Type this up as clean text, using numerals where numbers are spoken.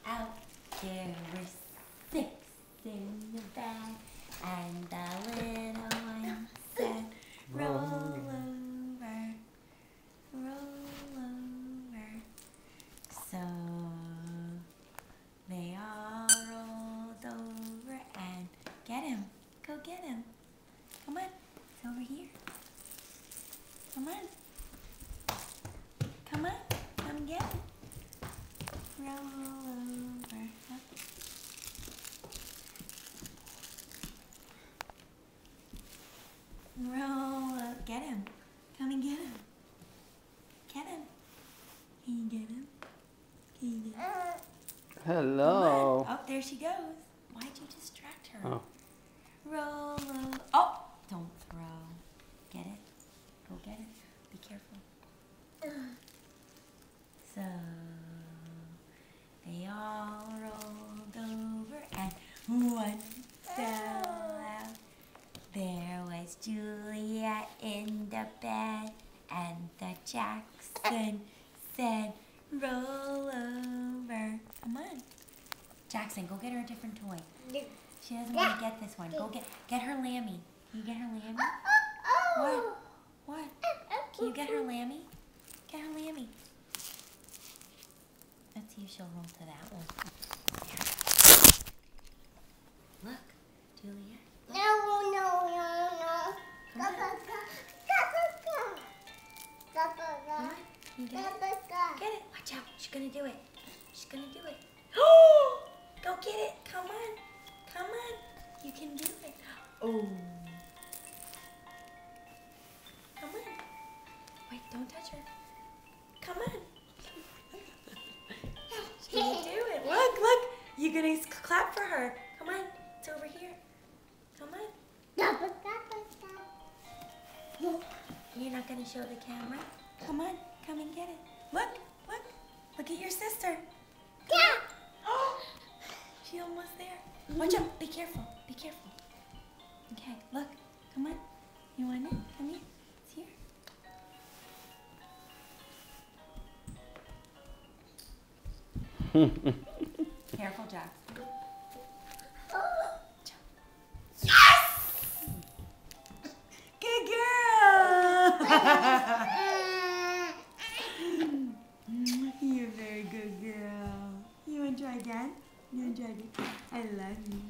out. There were 6 in the bag, and the little one said, roll over, roll over. So they all rolled over and get him. Go get him. Come on, it's over here. Come on. Come on, come get him. Roll over. Up. Roll up. Get him. Come and get him. Get him. Can you get him? Can you get him? Hello. Oh, there she goes. Why'd you distract her? Oh. Roll over. Oh, don't throw. Get it? Go get it. Be careful. So they all rolled over and one fell out. There was Julia in the bed, and the Jackson said, roll over. Come on. Jackson, go get her a different toy. She doesn't want to get this one. Go get her Lammy. Can you get her Lammy? What? What? Can you get her Lammy? Get her Lammy. Let's see if she'll roll to that one. Look, Julia. Look. No. Come on. Come on. You get it? Get it. Watch out. She's going to do it. She's going to do it. Oh! Go get it. Come on. Come on. You can do it. Oh. Come on. Wait, don't touch her. Come on. She's going to do it. Look. You're going to clap for her. Come on. It's over here. Come on. You're not going to show the camera? Come on. Come and get it. Look. Look at your sister. Yeah. Oh, she's almost there. Watch out. Be careful. Be careful. Okay, look. Come on. You want it? Come here. It's here. Careful, Jack. Yes! Good girl! You're a very good girl. You want to try again? You want to try again? I love you.